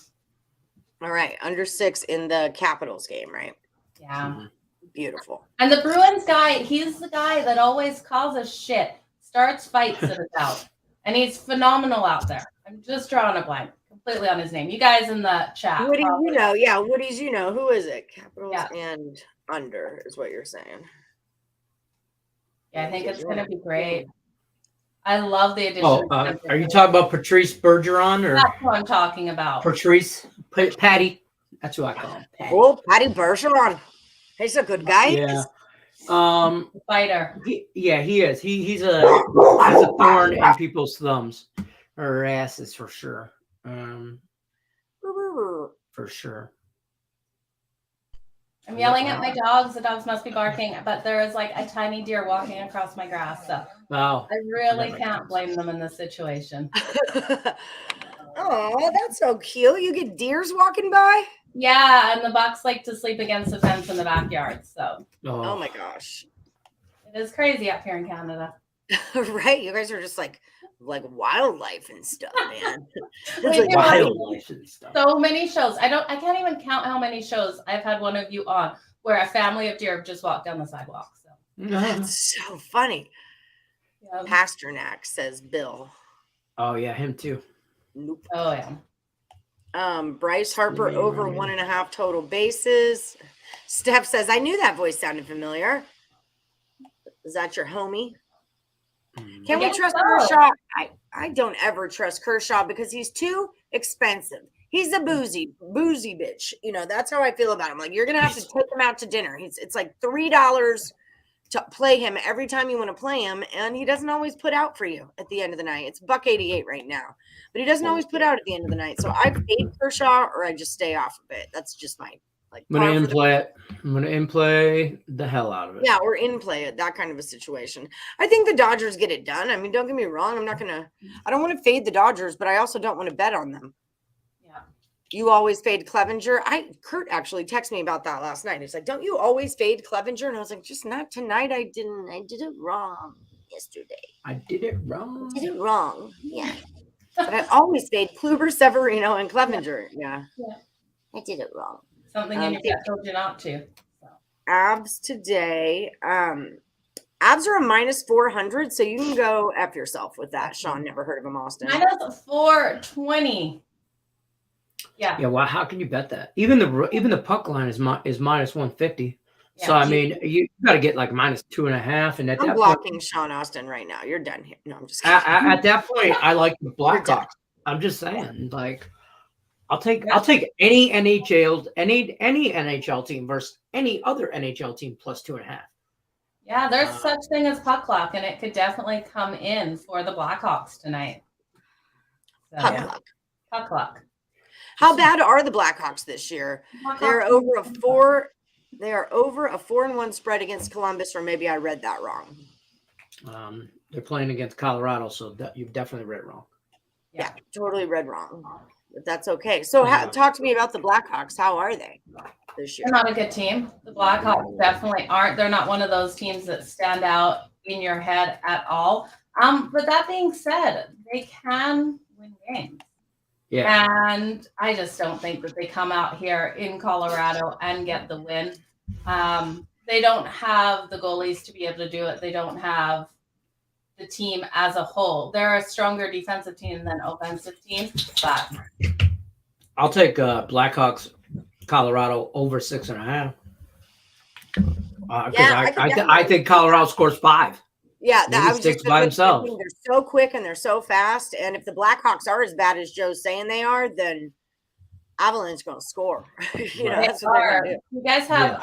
All right, under 6 in the Capitals game, right? Yeah. Beautiful. And the Bruins guy, he's the guy that always causes shit, starts fights and is out. And he's phenomenal out there. I'm just drawing a blank completely on his name. You guys in the chat. Woody, Woody's, who is it? Capitals and under is what you're saying. Yeah, I think it's going to be great. I love the addition. Are you talking about Patrice Bergeron? Or that's what I'm talking about. Patrice, Patty. That's who I call him. Patty. Oh, Patty Bergeron. He's a good guy. Yeah. Fighter. He is. He's a thorn in people's thumbs or asses for sure. For sure. I'm yelling at my dogs. The dogs must be barking, but there is like a tiny deer walking across my grass. So I really can't blame them in this situation. Oh, that's so cute. You get deers walking by? Yeah, and the Bucks like to sleep against the fence in the backyard. So oh my gosh. It is crazy up here in Canada. Right. You guys are just like wildlife and stuff, man. Wildlife and stuff. So many shows. I can't even count how many shows I've had one of you on where a family of deer have just walked down the sidewalk. So that's so funny. Yeah. Pasternak, says Bill. Oh yeah, him too. Nope. Oh yeah. Bryce Harper over 1.5 total bases. Steph says, I knew that voice sounded familiar. Is that your homie? Can we trust Kershaw? I don't ever trust Kershaw because he's too expensive. He's a boozy bitch. That's how I feel about him. Like, you're going to have to take him out to dinner. It's like $3 to play him every time you want to play him, and he doesn't always put out for you at the end of the night. It's $1.88 right now, but he doesn't always put out at the end of the night. So I fade Kershaw or I just stay off of it. That's just my I'm gonna in play the hell out of it. Yeah, or in play it, that kind of a situation. I think the Dodgers get it done. I mean, don't get me wrong. I don't want to fade the Dodgers, but I also don't want to bet on them. Yeah. You always fade Clevenger. Kurt actually texted me about that last night. He's like, don't you always fade Clevenger? And I was like, just not tonight. I didn't. I did it wrong yesterday. I did it wrong. Yeah. But I always fade Kluber, Severino, and Clevenger. Yeah. I did it wrong. Something in your gut told you not to. So. Abs today. Abs are a -400, so you can go F yourself with that. Sean, never heard of him, Austin. -420. Yeah. Yeah. Well, how can you bet that? Even the puck line is -150. Yeah. So I mean, you got to get like -2.5, and I'm blocking Sean Austin right now. You're done here. No, I'm just kidding. At that point, I like the Blackhawks. I'm just saying, like. I'll take any NHL team versus any other NHL team +2.5. Yeah, there's such thing as puck luck, and it could definitely come in for the Blackhawks tonight. So, puck luck. How bad are the Blackhawks this year? They're over a 4. They are over a 4-1 spread against Columbus, or maybe I read that wrong. They're playing against Colorado, so you've definitely read it wrong. Yeah, totally read wrong. But that's okay. So talk to me about the Blackhawks. How are they this year? They're not a good team. The Blackhawks definitely aren't. They're not one of those teams that stand out in your head at all. But that being said, they can win games. Yeah. And I just don't think that they come out here in Colorado and get the win. They don't have the goalies to be able to do it. They don't have the team as a whole. They're a stronger defensive team than offensive team, but I'll take Blackhawks, Colorado over 6.5. I think Colorado scores 5. Yeah, that was sticks by themselves. They're so quick and they're so fast. And if the Blackhawks are as bad as Joe's saying they are, then Avalanche going to score. That's what they're going to do. You guys have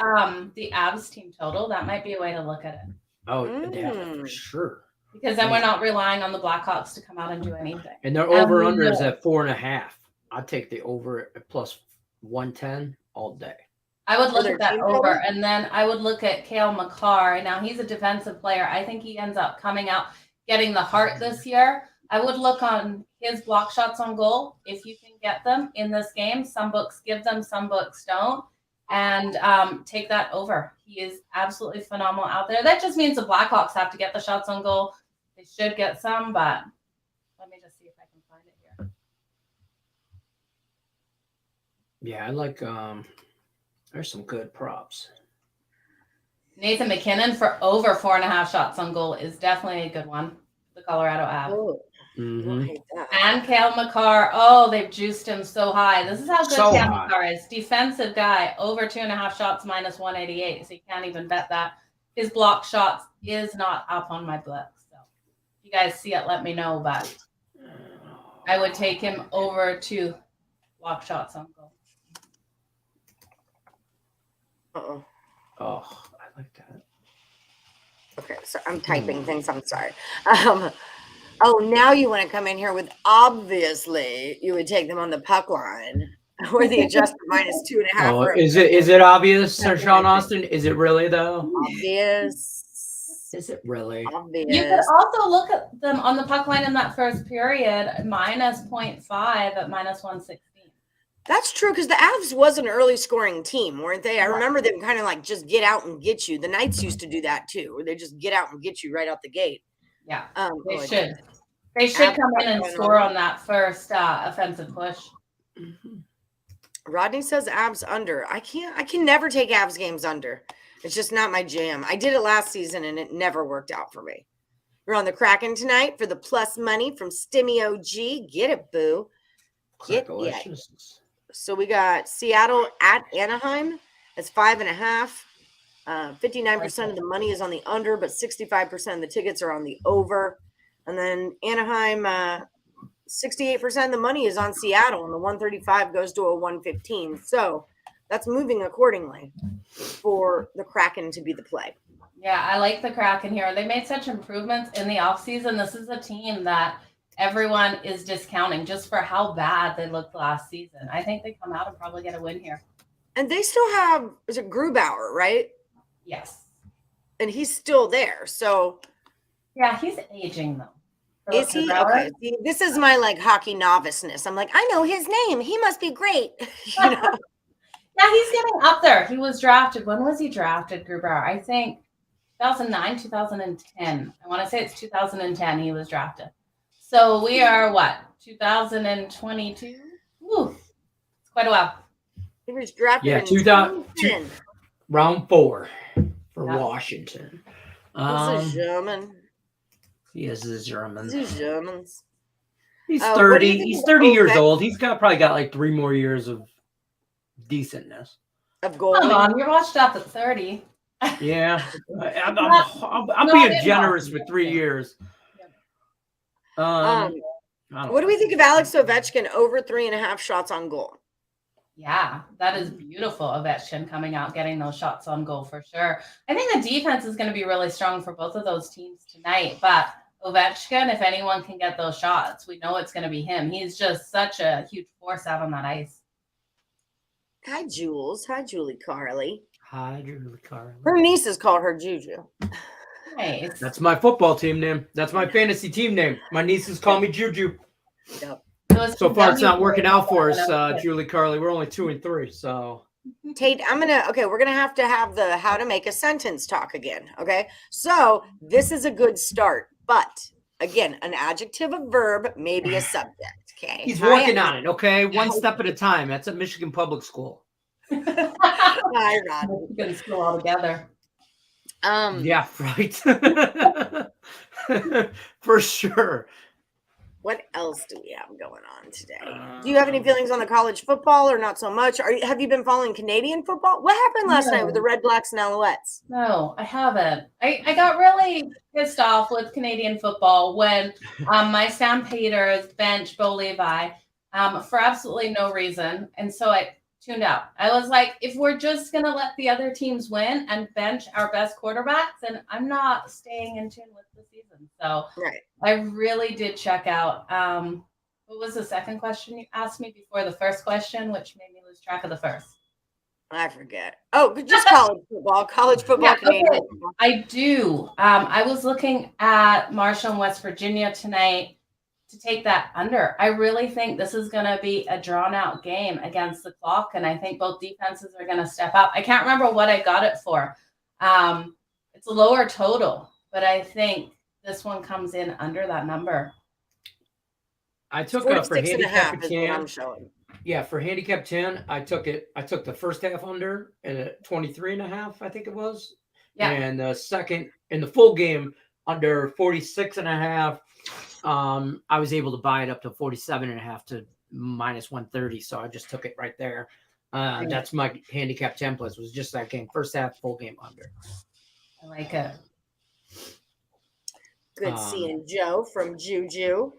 the Avs team total. That might be a way to look at it. Oh, yeah, for sure. Because then we're not relying on the Blackhawks to come out and do anything. And their over-under is at 4.5. I'd take the over at +110 all day. I would look at that over, and then I would look at Cale Makar. Now, he's a defensive player. I think he ends up coming out getting the Hart this year. I would look on his block shots on goal if you can get them in this game. Some books give them, some books don't. And take that over. He is absolutely phenomenal out there. That just means the Blackhawks have to get the shots on goal. They should get some, but let me just see if I can find it here. Yeah, I like there's some good props. Nathan McKinnon for over 4.5 shots on goal is definitely a good one. The Colorado Ave. Oh. Mm-hmm. And Cale Makar. Oh, they've juiced him so high. This is how good Cale Makar is. Defensive guy, over 2.5 shots, minus 188. So you can't even bet that. His block shots is not up on my book. So if you guys see it, let me know. But I would take him over 2 block shots on goal. Uh-oh. Oh, I like that. Okay, so I'm typing things. I'm sorry. Oh, now you want to come in here with obviously you would take them on the puck line or the adjusted minus 2.5. Oh, is it obvious, Sir Sean Austin? Is it really though? Obvious. Is it really? Obvious. You could also look at them on the puck line in that first period, minus 0.5 at minus 116. That's true because the Avs was an early scoring team, weren't they? I remember them kind of like just get out and get you. The Knights used to do that too, where they just get out and get you right out the gate. Yeah, they should. They should come in and score on that first offensive push. Mm-hmm. Rodney says Avs under. I can never take Avs games under. It's just not my jam. I did it last season and it never worked out for me. We're on the Kraken tonight for the plus money from Stimmy OG. Get it, boo. Get it. So we got Seattle at Anaheim. It's 5.5. 59% of the money is on the under, but 65% of the tickets are on the over. And then Anaheim, 68% of the money is on Seattle, and the 135 goes to a 115. So that's moving accordingly for the Kraken to be the play. Yeah, I like the Kraken here. They made such improvements in the offseason. This is a team that everyone is discounting just for how bad they looked last season. I think they come out and probably get a win here. And they still have, is it Grubauer, right? Yes. And he's still there. So yeah, he's aging though. Is he? Okay. See, this is my like hockey noviceness. I'm like, I know his name. He must be great. You know? Yeah, he's getting up there. He was drafted. When was he drafted, Grubauer? I think 2009, 2010. I want to say it's 2010 he was drafted. So we are what? 2022? Ooh, it's quite a while. He was drafted in 2010. Round 4 for Washington. He's a German. He is a German. He's Germans. He's 30. He's 30 years old. He's probably got like 3 more years of decentness. Of goal. Come on, you're washed up at 30. Yeah. I'm being generous with 3 years. What do we think of Alex Ovechkin over 3.5 shots on goal? Yeah, that is beautiful. Ovechkin coming out, getting those shots on goal for sure. I think the defense is going to be really strong for both of those teams tonight. But Ovechkin, if anyone can get those shots, we know it's going to be him. He's just such a huge force out on that ice. Hi, Jules. Hi, Julie Carly. Hi, Julie Carly. Her nieces call her Juju. Nice. That's my football team name. That's my fantasy team name. My nieces call me Juju. Yep. So far, it's not working out for us, Julie Carly. We're only 2-3. So, Tate, we're gonna have the how to make a sentence talk again. Okay, so this is a good start, but again, an adjective, a verb, maybe a subject. Okay, he's working on it. Okay, one step at a time. That's at Michigan Public School. Hi, Rod. Michigan School all together. Yeah, right. For sure. What else do we have going on today? Do you have any feelings on the college football or not so much? Have you been following Canadian football? What happened last night with the Red Blacks and Alouettes? No, I haven't. I got really pissed off with Canadian football when my Stampeders bench Bo Levi for absolutely no reason. And so I tuned out. I was like, if we're just going to let the other teams win and bench our best quarterbacks, then I'm not staying in tune with the season. So I really did check out. What was the second question you asked me before the first question, which made me lose track of the first? I forget. Oh, just college football. College football. Yeah, okay. I do. I was looking at Marshall and West Virginia tonight to take that under. I really think this is going to be a drawn-out game against the clock, and I think both defenses are going to step up. I can't remember what I got it for. It's a lower total, but I think this one comes in under that number. I took up for handicap 10. Yeah, for handicap 10, I took the first half under at 23.5, I think it was. Yeah. And the second in the full game under 46.5. I was able to buy it up to 47.5 to -130. So I just took it right there. That's my handicap templates, was just that game. First half, full game under. I like it. Good seeing Joe from Juju,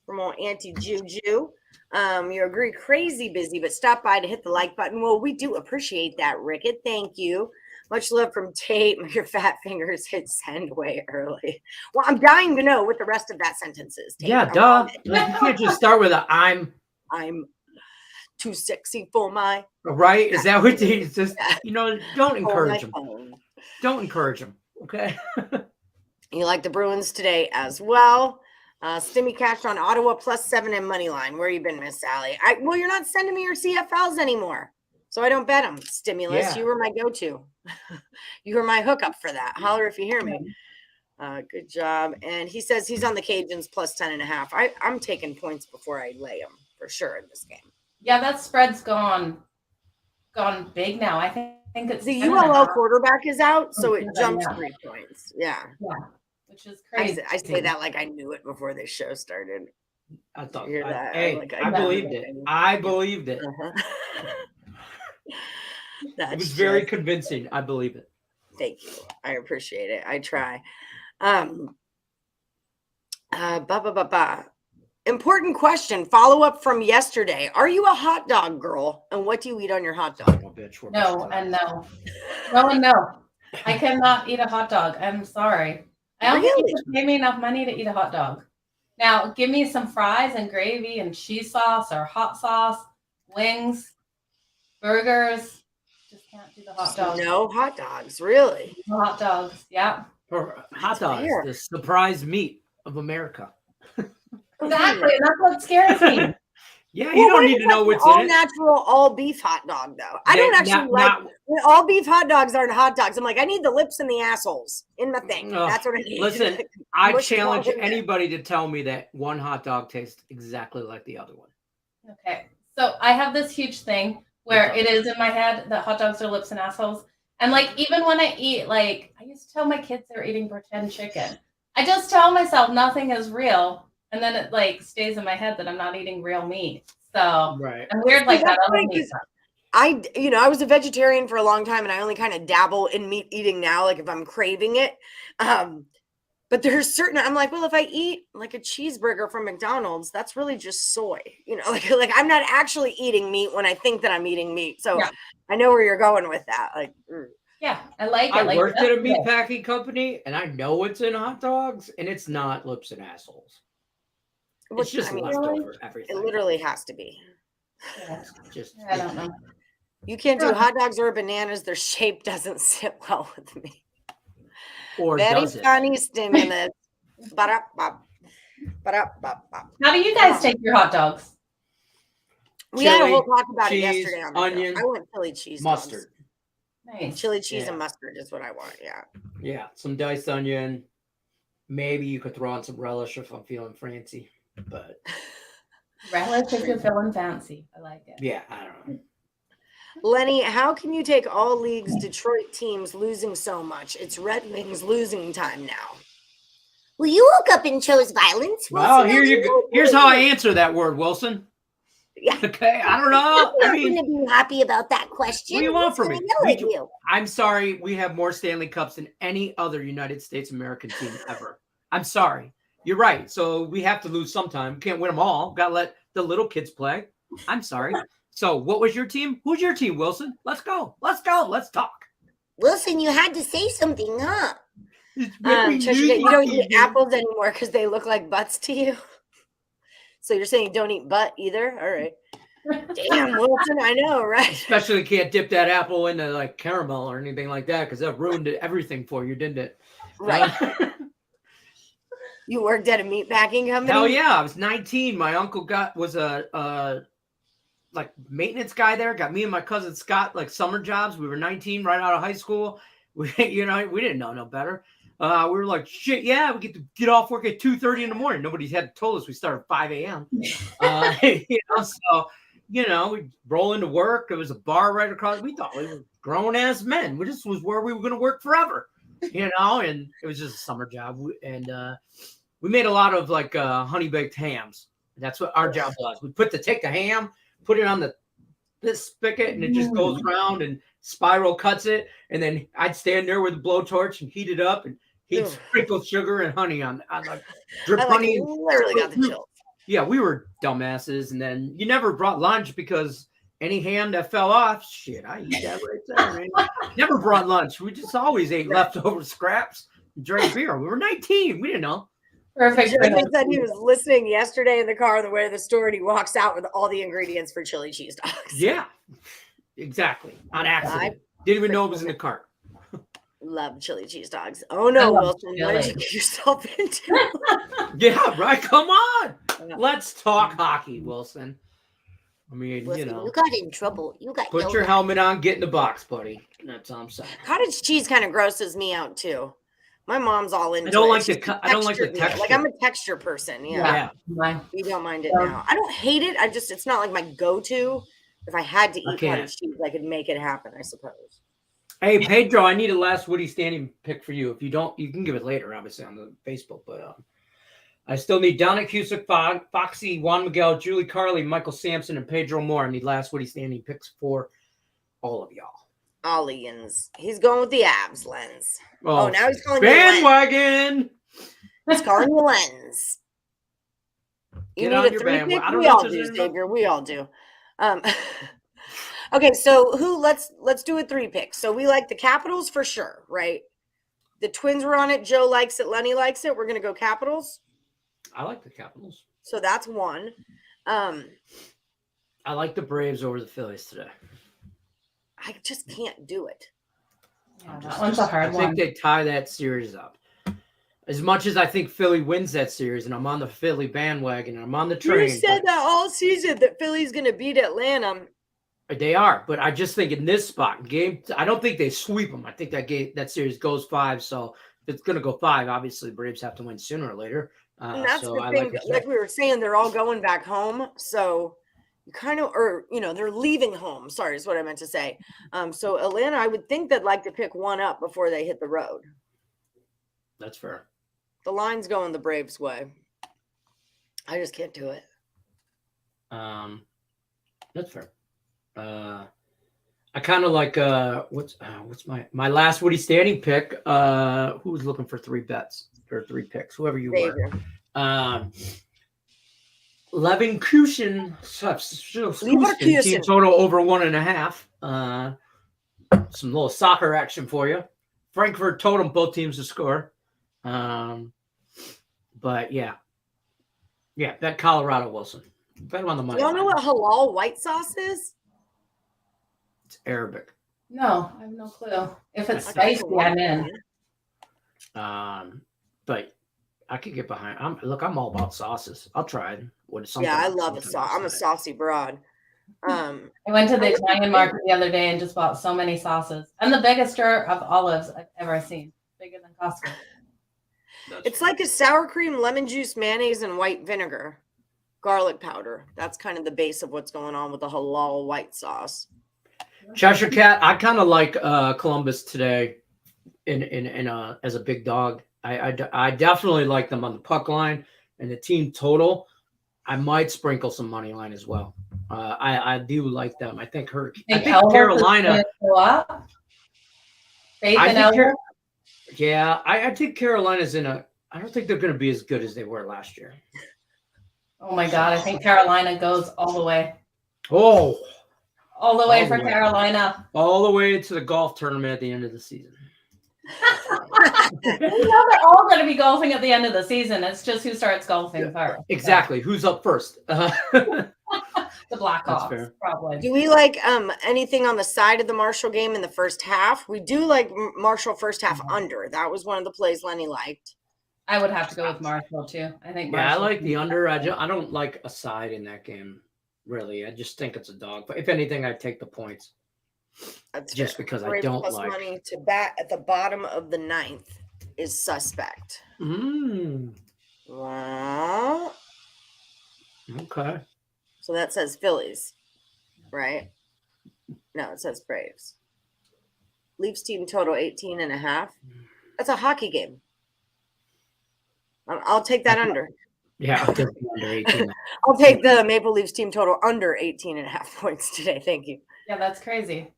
from old Auntie Juju. You agree, crazy busy, but stop by to hit the like button. Well, we do appreciate that, Rickett. Thank you. Much love from Tate. Your fat fingers hit send way early. Well, I'm dying to know what the rest of that sentence is. Tate. Yeah, duh. You can't just start with I'm too sexy for my. Right? Is that what they just, don't encourage them. Don't encourage them. Okay. You like the Bruins today as well. Stimmy cash on Ottawa +7 and money line. Where you been, Miss Sally? Well, you're not sending me your CFLs anymore, so I don't bet them. Stimulus, you were my go-to. You were my hookup for that. Holler if you hear me. Good job. And he says he's on the Cajuns +10.5. I'm taking points before I lay them for sure in this game. Yeah, that spread's gone big now. I think it's the ULL quarterback is out, so it jumps 3 points. Yeah. Which is crazy. I say that like I knew it before this show started. I thought that. I believed it. I believed it. It was very convincing. I believe it. Thank you. I appreciate it. I try. Important question. Follow up from yesterday. Are you a hot dog girl? And what do you eat on your hot dog? No and no. No and no. I cannot eat a hot dog. I'm sorry. I don't think you can pay me enough money to eat a hot dog. Now, give me some fries and gravy and cheese sauce or hot sauce, wings, burgers. Just can't do the hot dogs. No hot dogs, really? No hot dogs, yeah. Hot dogs, the surprise meat of America. Exactly, and that's what scares me. Yeah, you don't need to know what's in it. All natural, all beef hot dog, though. I don't actually like all beef hot dogs aren't hot dogs. I'm like, I need the lips and the assholes in my thing. That's what I need. Listen, I challenge anybody to tell me that one hot dog tastes exactly like the other one. Okay, so I have this huge thing where it is in my head that hot dogs are lips and assholes. And like, even when I eat, like, I used to tell my kids they're eating pretend chicken. I just tell myself nothing is real. And then it like stays in my head that I'm not eating real meat. So I'm weird like that. I was a vegetarian for a long time and I only kind of dabble in meat eating now, like if I'm craving it. But there's certain, I'm like, well, if I eat like a cheeseburger from McDonald's, that's really just soy, like I'm not actually eating meat when I think that I'm eating meat. So I know where you're going with that. Like, yeah, I like it. I worked at a meat packing company and I know what's in hot dogs and it's not lips and assholes. It's just leftover everything. It literally has to be. Yeah. I don't know. You can't do hot dogs or bananas. Their shape doesn't sit well with me. Or very does it? Funny stimulus. How do you guys take your hot dogs? We had a whole talk about it yesterday on the onion, show. I want chili cheese. Mustard. Nice. Chili cheese and mustard is what I want. Yeah. Yeah. Some diced onion. Maybe you could throw on some relish if I'm feeling fancy. But relish if you're feeling fancy. I like it. Yeah, I don't know. Lenny, how can you take all leagues Detroit teams losing so much? It's Red Wings losing time now. Well, you woke up and chose violence. Well, here you go. Here's how I answer that word, Wilson. Yeah. Okay. I don't know. I'm not going to be happy about that question. What do you want from me? I'm sorry. We have more Stanley Cups than any other United States American team ever. I'm sorry. You're right. So we have to lose sometime. We can't win them all. Got to let the little kids play. I'm sorry. So what was your team? Who's your team, Wilson? Let's go. Let's go. Let's talk. Wilson, you had to say something, huh? You don't eat apples anymore because they look like butts to you. So you're saying don't eat butt either? All right. Damn, Wilson, I know, right? Especially can't dip that apple into like caramel or anything like that because that ruined everything for you, didn't it? Right. You worked at a meatpacking company? Hell yeah. I was 19. My uncle was a like maintenance guy there. Got me and my cousin Scott like summer jobs. We were 19 right out of high school. We didn't know no better. We were like, shit, yeah, we get to get off work at 2:30 in the morning. Nobody had told us we started at 5 a.m. So, we roll into work. There was a bar right across. We thought we were grown-ass men. This was where we were going to work forever, and it was just a summer job. And we made a lot of like honey-baked hams. That's what our job was. We take the ham, put it on this spigot, and it just goes around and spiral cuts it. And then I'd stand there with a blowtorch and heat it up, and he'd sprinkle sugar and honey on like drip honey. Literally got the chills. Yeah, we were dumbasses. And then you never brought lunch because any ham that fell off, shit, I eat that right there, man. Never brought lunch. We just always ate leftover scraps and drank beer. We were 19. We didn't know. Perfect. He said he was listening yesterday in the car on the way to the store, and he walks out with all the ingredients for chili cheese dogs. Yeah, exactly. On accident. Didn't even know it was in the cart. Love chili cheese dogs. Oh no, Wilson, what did you get yourself into? Yeah, right. Come on. Let's talk hockey, Wilson. I mean, Wilson, you got in trouble. Put your helmet on, get in the box, buddy. That's all I'm saying. Cottage cheese kind of grosses me out too. My mom's all into I don't it. like the texture. Like I'm a texture person. Yeah. You don't mind it now. I don't hate it. It's not like my go-to. If I had to eat cottage cheese, I could make it happen, I suppose. Hey, Pedro, I need a last Woody standing pick for you. If you don't, you can give it later, obviously, on the Facebook. But I still need Donna Cusick, Foxy, Juan Miguel, Julie Carly, Michael Sampson, and Pedro Moore. I need last Woody standing picks for all of y'all. Ollians. He's going with the abs lens. Oh, now he's calling bandwagon. He's calling you lens. You need a 3-pick? We all do, Xavier. We all do. Okay, so let's do a 3-pick. So we like the Capitals for sure, right? The Twins were on it. Joe likes it. Lenny likes it. We're gonna go Capitals. I like the Capitals. So that's one. I like the Braves over the Phillies today. I just can't do it. Yeah, that one's a hard one. I think they tie that series up. As much as I think Philly wins that series, and I'm on the Philly bandwagon, and I'm on the train. You said that all season that Philly's going to beat Atlanta. They are, but I just think in this spot, I don't think they sweep them. I think that series goes 5. So if it's going to go 5, obviously the Braves have to win sooner or later. And that's the thing. Like we were saying, they're all going back home. So you kind of, they're leaving home. Sorry, is what I meant to say. So Atlanta, I would think they'd like to pick one up before they hit the road. That's fair. The line's going the Braves' way. I just can't do it. That's fair. I kind of like what's my last Woody standing pick? Who's looking for 3 bets or 3 picks? Whoever you were. Leverkusen team total over 1.5. Some little soccer action for you. Frankfurt total, both teams to score. But yeah, bet Colorado Wilson. Bet him on the money. You don't know what halal white sauce is? It's Arabic. No, I have no clue. If it's spicy, I'm in. But I could get behind. I'm all about sauces. I'll try it. I love a sauce. I'm a saucy broad. I went to the Italian market the other day and just bought so many sauces. And the biggest jar of olives I've ever seen. Bigger than Costco. It's like a sour cream, lemon juice, mayonnaise, and white vinegar. Garlic powder. That's kind of the base of what's going on with the halal white sauce. Cheshire Cat, I kind of like Columbus today in as a big dog. I definitely like them on the puck line and the team total. I might sprinkle some money line as well. I do like them. I think Carolina. I think Carolina's I don't think they're going to be as good as they were last year. Oh my God. I think Carolina goes all the way. Oh, all the way for Carolina. All the way to the golf tournament at the end of the season. They're all going to be golfing at the end of the season. It's just who starts golfing first. Exactly. Who's up first? the Blackhawks, probably. Do we like anything on the side of the Marshall game in the first half? We do like Marshall first half under. That was one of the plays Lenny liked. I would have to go with Marshall too. I think. Yeah, I like the under. I don't like a side in that game. Really, I just think it's a dog. But if anything, I'd take the points. That's just fair. because Braves I don't plus like money to bat at the bottom of the 9th is suspect. Well, okay. So that says Phillies, right? No, it says Braves. Leafs team total 18.5. That's a hockey game. I'll take that under. Yeah, I'll take the under 18. I'll take the Maple Leafs team total under 18.5 points today. Thank you. Yeah, that's crazy.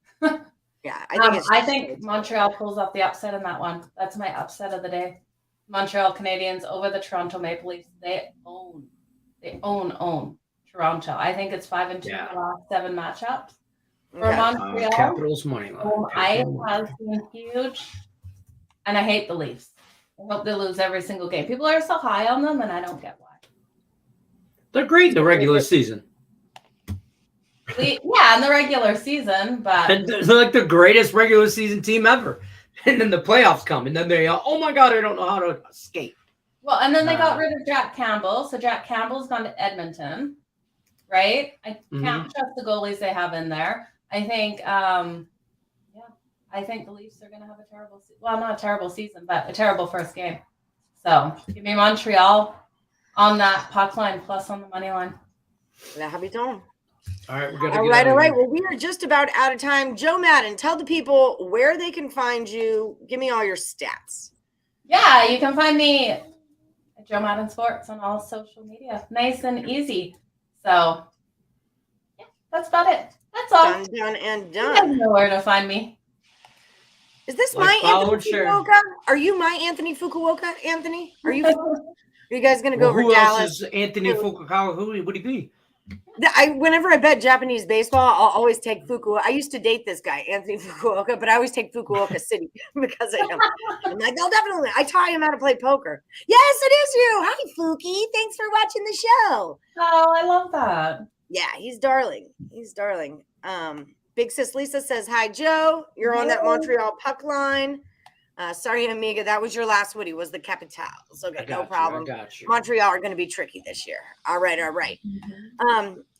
Yeah, I think Montreal pulls off the upset in that one. That's my upset of the day. Montreal Canadiens over the Toronto Maple Leafs. They own Toronto. I think it's 5-2 in the last 7 matchups. For Montreal, Capitals money line. Ice has been huge, and I hate the Leafs. I hope they lose every single game. People are so high on them, and I don't get why. They're great in the regular season. Yeah, in the regular season, but and they're like the greatest regular season team ever. And then the playoffs come, and then they oh my God, I don't know how to skate. Well, and then they got rid of Jack Campbell, so Jack Campbell's gone to Edmonton, right? I can't trust the goalies they have in there. I think, I think the Leafs are going to have a terrible season. Well, not a terrible season, but a terrible first game. So give me Montreal on that puck line plus on the money line. That'll be done. All right, we're good. All right. Well, we are just about out of time. Joe Madden, tell the people where they can find you. Give me all your stats. Yeah, you can find me at Joe Madden Sports on all social media. Nice and easy. So, yeah, that's about it. That's all. Done and You done. guys know where to find me. Is this my Anthony Fukuoka? Are you my Anthony Fukuoka, Anthony? Are you guys going to go over Dallas? Else is Anthony Fukuoka? Who would he be? Whenever I bet Japanese baseball, I'll always take Fukuoka. I used to date this guy, Anthony Fukuoka, but I always take Fukuoka City because of him. I'm like, no, definitely. I taught him how to play poker. Yes, it is you. Hi, Fuki. Thanks for watching the show. Oh, I love that. Yeah, he's darling. He's darling. Big Sis Lisa says, hi, Joe. You're on that Montreal puck line. Sorry, Amiga. That was your last Woody, was the Capitals. Okay, no problem. I got you. Montreal are going to be tricky this year. All right.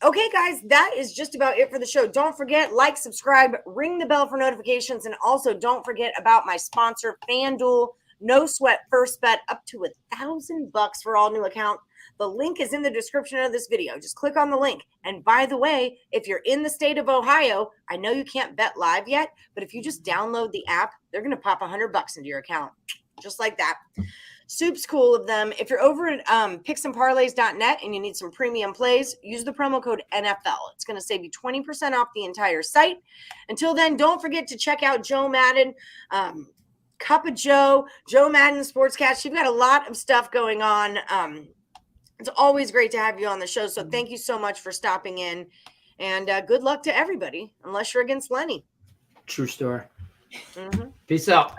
Okay, guys, that is just about it for the show. Don't forget, like, subscribe, ring the bell for notifications, and also don't forget about my sponsor, FanDuel. No sweat first bet up to $1,000 for all new accounts. The link is in the description of this video. Just click on the link. And by the way, if you're in the state of Ohio, I know you can't bet live yet, but if you just download the app, they're going to pop $100 into your account. Just like that. Soup's cool of them. If you're over at picksandparlays.net and you need some premium plays, use the promo code NFL. It's going to save you 20% off the entire site. Until then, don't forget to check out Joe Madden, Cup of Joe, Joe Madden Sportscast. You've got a lot of stuff going on. It's always great to have you on the show. So thank you so much for stopping in. And good luck to everybody, unless you're against Lenny. True story. Peace out.